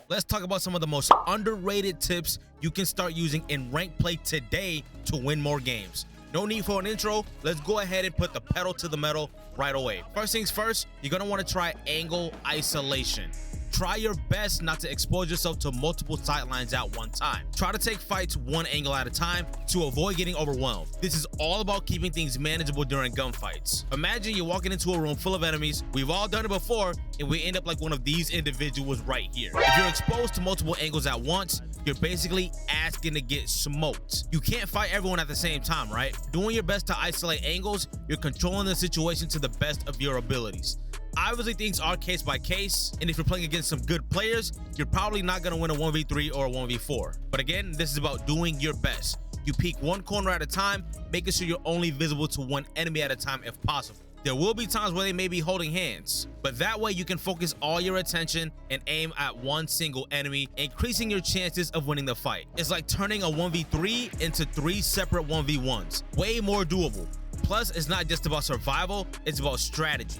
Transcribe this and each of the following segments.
let's talk about some of the most underrated tips you can start using in ranked play today to win more games. No need for an intro, let's go ahead and put the pedal to the metal right away. First things first, you're gonna wanna try angle isolation. Try your best not to expose yourself to multiple sightlines at one time. Try to take fights one angle at a time to avoid getting overwhelmed. This is all about keeping things manageable during gunfights. Imagine you're walking into a room full of enemies. We've all done it before, and we end up like one of these individuals right here. If you're exposed to multiple angles at once, you're basically asking to get smoked. You can't fight everyone at the same time, right? Doing your best to isolate angles, you're controlling the situation to the best of your abilities. Obviously, things are case by case, and if you're playing against some good players, you're probably not going to win a 1v3 or a 1v4. But again, this is about doing your best. You peek one corner at a time, making sure you're only visible to one enemy at a time if possible. There will be times where they may be holding hands, but that way you can focus all your attention and aim at one single enemy, increasing your chances of winning the fight. It's like turning a 1v3 into 3 separate 1v1s. Way more doable. Plus, it's not just about survival, it's about strategy.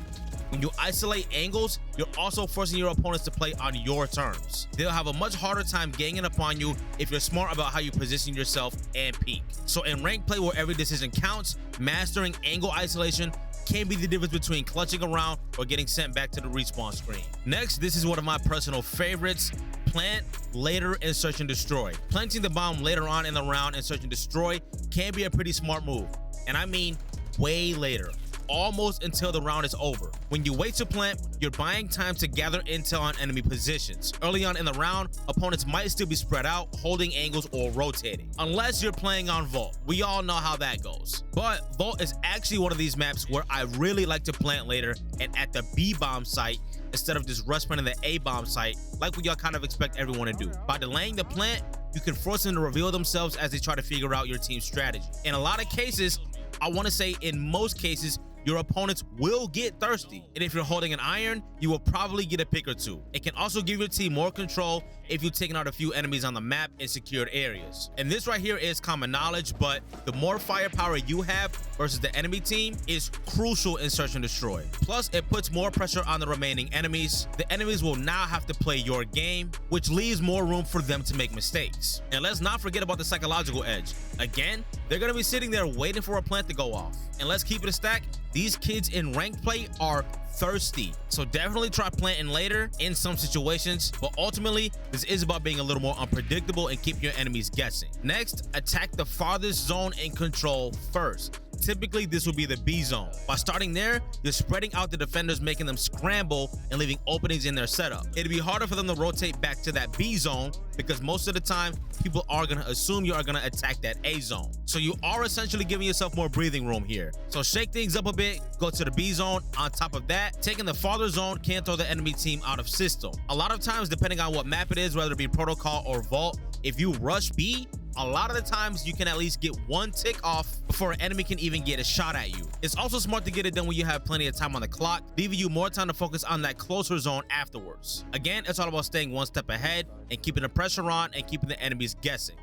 When you isolate angles, you're also forcing your opponents to play on your terms. They'll have a much harder time ganging upon you if you're smart about how you position yourself and peek. So in ranked play where every decision counts, mastering angle isolation can be the difference between clutching around or getting sent back to the respawn screen. Next, this is one of my personal favorites. Plant later and search and destroy. Planting the bomb later on in the round and search and destroy can be a pretty smart move. And I mean way later. Almost until the round is over. When you wait to plant, you're buying time to gather intel on enemy positions. Early on in the round, opponents might still be spread out, holding angles or rotating. Unless you're playing on Vault. We all know how that goes. But Vault is actually one of these maps where I really like to plant later and at the B-bomb site instead of just rush planting the A-bomb site like what y'all kind of expect everyone to do. By delaying the plant, you can force them to reveal themselves as they try to figure out your team's strategy. In a lot of cases, I want to say in most cases, your opponents will get thirsty, and if you're holding an iron, you will probably get a pick or two. It can also give your team more control if you've taken out a few enemies on the map in secured areas. And this right here is common knowledge, but the more firepower you have versus the enemy team is crucial in search and destroy. Plus, it puts more pressure on the remaining enemies. The enemies will now have to play your game, which leaves more room for them to make mistakes. And let's not forget about the psychological edge. Again, they're gonna be sitting there waiting for a plant to go off. And let's keep it a stack. These kids in ranked play are thirsty, so definitely try planting later in some situations, but ultimately this is about being a little more unpredictable and keep your enemies guessing. Next, attack the farthest zone in control first. Typically this will be the B zone. By starting there, you're spreading out the defenders, making them scramble and leaving openings in their setup. It'll be harder for them to rotate back to that B zone because most of the time people are going to assume you are going to attack that A zone. So you are essentially giving yourself more breathing room here. So shake things up a bit, go to the B zone. On top of that, taking the farther zone can throw the enemy team out of system. A lot of times, depending on what map it is, whether it be Protocol or Vault, if you rush B, a lot of the times you can at least get one tick off before an enemy can even get a shot at you. It's also smart to get it done when you have plenty of time on the clock, leaving you more time to focus on that closer zone afterwards. Again, it's all about staying one step ahead and keeping the pressure on and keeping the enemies guessing.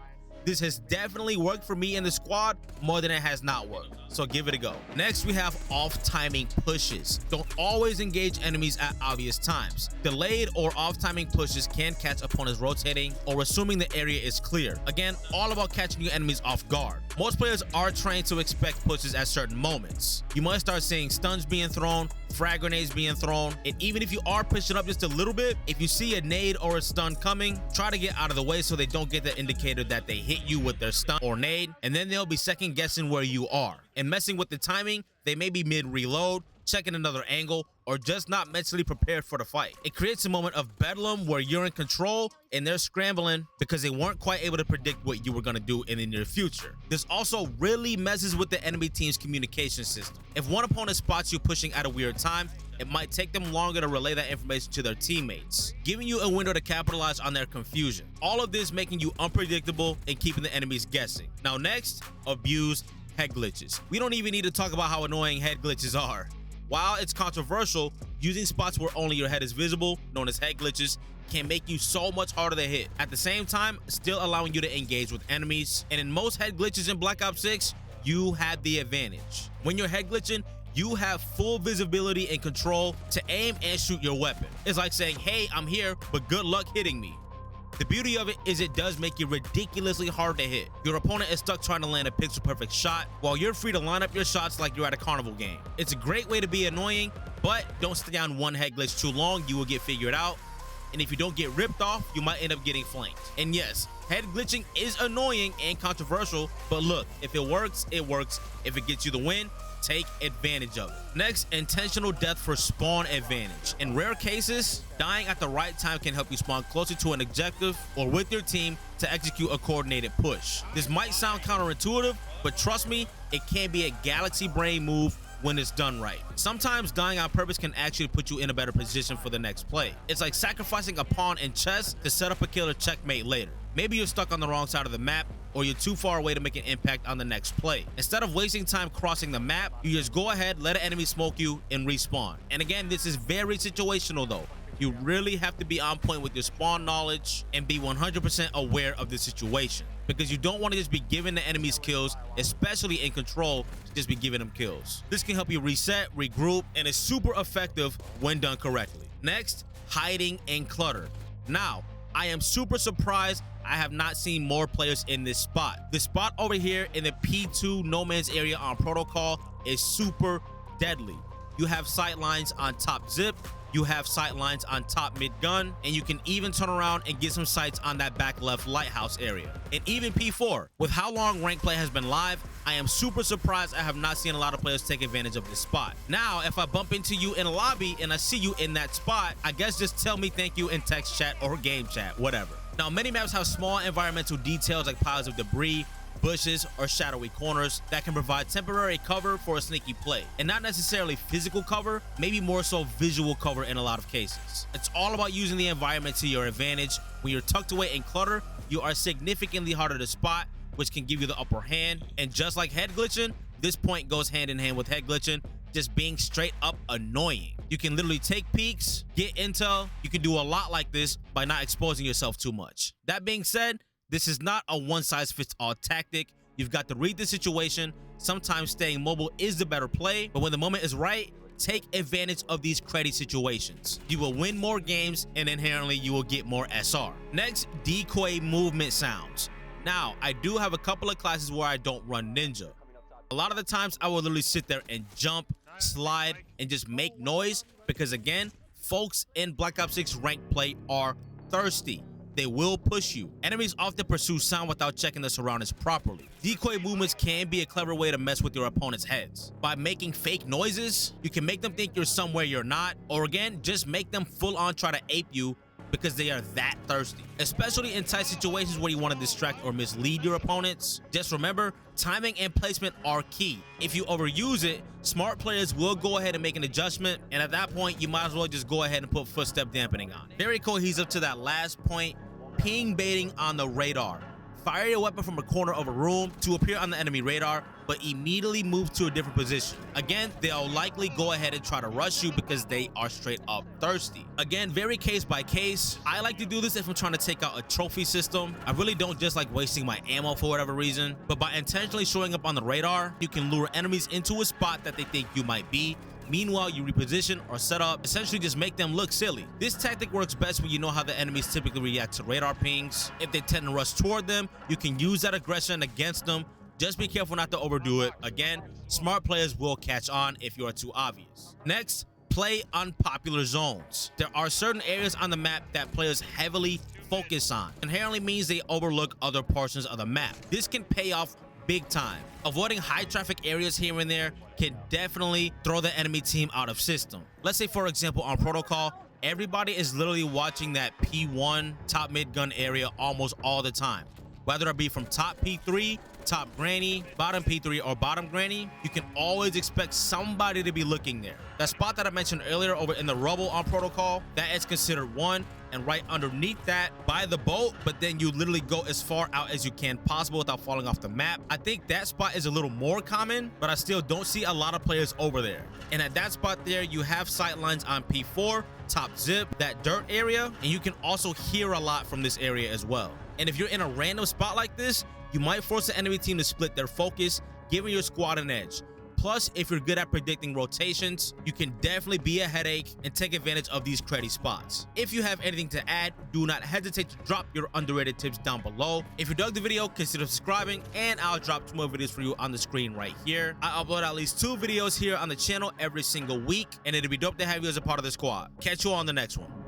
This has definitely worked for me in the squad more than it has not worked, so give it a go. Next, we have off-timing pushes. Don't always engage enemies at obvious times. Delayed or off-timing pushes can catch opponents rotating or assuming the area is clear. Again, all about catching your enemies off guard. Most players are trained to expect pushes at certain moments. You might start seeing stuns being thrown, frag grenades being thrown, and even if you are pushing up just a little bit, if you see a nade or a stun coming, try to get out of the way so they don't get the indicator that they hit you with their stun or nade, and then they'll be second guessing where you are. And messing with the timing, they may be mid reload, checking another angle, or just not mentally prepared for the fight. It creates a moment of bedlam where you're in control and they're scrambling because they weren't quite able to predict what you were going to do in the near future. This also really messes with the enemy team's communication system. If one opponent spots you pushing at a weird time, it might take them longer to relay that information to their teammates, giving you a window to capitalize on their confusion. All of this making you unpredictable and keeping the enemies guessing. Now next, abuse head glitches. We don't even need to talk about how annoying head glitches are. While it's controversial, using spots where only your head is visible, known as head glitches, can make you so much harder to hit. At the same time, still allowing you to engage with enemies. And in most head glitches in Black Ops 6, you have the advantage. When you're head glitching, you have full visibility and control to aim and shoot your weapon. It's like saying, hey, I'm here, but good luck hitting me. The beauty of it is it does make you ridiculously hard to hit. Your opponent is stuck trying to land a pixel perfect shot while you're free to line up your shots like you're at a carnival game. It's a great way to be annoying, but don't stay on one head glitch too long, you will get figured out. And if you don't get ripped off, you might end up getting flanked. And yes, head glitching is annoying and controversial, but look, if it works, it works. If it gets you the win, take advantage of it. Next, intentional death for spawn advantage. In rare cases, dying at the right time can help you spawn closer to an objective or with your team to execute a coordinated push. This might sound counterintuitive, but trust me, it can be a galaxy brain move when it's done right. Sometimes dying on purpose can actually put you in a better position for the next play. It's like sacrificing a pawn in chess to set up a killer checkmate later. Maybe you're stuck on the wrong side of the map, or you're too far away to make an impact on the next play. Instead of wasting time crossing the map, you just go ahead, let an enemy smoke you, and respawn. And again, this is very situational though. You really have to be on point with your spawn knowledge and be 100% aware of the situation, because you don't want to just be giving the enemies kills, especially in control, to just be giving them kills. This can help you reset, regroup, and is super effective when done correctly. Next, hiding and clutter. Now, I am super surprised I have not seen more players in this spot. This spot over here in the P2 no man's area on protocol is super deadly. You have sight lines on top zip, you have sight lines on top mid gun, and you can even turn around and get some sights on that back left lighthouse area. And even P4, with how long rank play has been live, I am super surprised I have not seen a lot of players take advantage of this spot. Now, if I bump into you in a lobby and I see you in that spot, I guess just tell me thank you in text chat or game chat, whatever. Now, many maps have small environmental details like piles of debris, bushes, or shadowy corners that can provide temporary cover for a sneaky play, and not necessarily physical cover, maybe more so visual cover in a lot of cases. It's all about using the environment to your advantage. When you're tucked away in clutter, you are significantly harder to spot, which can give you the upper hand. And just like head glitching, this point goes hand in hand with head glitching, just being straight up annoying. You can literally take peeks, get intel. You can do a lot like this by not exposing yourself too much. That being said, this is not a one-size-fits-all tactic. You've got to read the situation. Sometimes staying mobile is the better play, but when the moment is right, take advantage of these credit situations. You will win more games, and inherently you will get more SR. Next, decoy movement sounds. Now, I do have a couple of classes where I don't run ninja. A lot of the times I will literally sit there and jump, slide, and just make noise, because again, folks in Black Ops 6 ranked play are thirsty. They will push you. Enemies often pursue sound without checking the surroundings properly. Decoy movements can be a clever way to mess with your opponent's heads. By making fake noises, you can make them think you're somewhere you're not, or again, just make them full on try to ape you because they are that thirsty. Especially in tight situations where you want to distract or mislead your opponents. Just remember, timing and placement are key. If you overuse it, smart players will go ahead and make an adjustment, and at that point, you might as well just go ahead and put footstep dampening on. Very cohesive to that last point, ping baiting on the radar. Fire your weapon from a corner of a room to appear on the enemy radar, but immediately move to a different position. Again, they'll likely go ahead and try to rush you because they are straight up thirsty. Again, very case by case. I like to do this if I'm trying to take out a trophy system. I really don't just like wasting my ammo for whatever reason, but by intentionally showing up on the radar, you can lure enemies into a spot that they think you might be. Meanwhile, you reposition or set up, essentially just make them look silly. This tactic works best when you know how the enemies typically react to radar pings. If they tend to rush toward them, you can use that aggression against them. Just be careful not to overdo it. Again, smart players will catch on if you are too obvious. Next, play unpopular zones. There are certain areas on the map that players heavily focus on. Inherently means they overlook other portions of the map. This can pay off big time. Avoiding high traffic areas here and there can definitely throw the enemy team out of system. Let's say, for example, on protocol, everybody is literally watching that P1 top mid gun area almost all the time. Whether it be from top P3, top granny, bottom P3, or bottom granny, you can always expect somebody to be looking there. That spot that I mentioned earlier over in the rubble on protocol, that is considered one, and right underneath that by the boat, but then you literally go as far out as you can possible without falling off the map. I think that spot is a little more common, but I still don't see a lot of players over there. And at that spot there, you have sight lines on P4, top zip, that dirt area, and you can also hear a lot from this area as well. And if you're in a random spot like this, you might force the enemy team to split their focus, giving your squad an edge. Plus, if you're good at predicting rotations, you can definitely be a headache and take advantage of these cruddy spots. If you have anything to add, do not hesitate to drop your underrated tips down below. If you dug the video, consider subscribing, and I'll drop 2 more videos for you on the screen right here. I upload at least 2 videos here on the channel every single week, and it'd be dope to have you as a part of the squad. Catch you on the next one.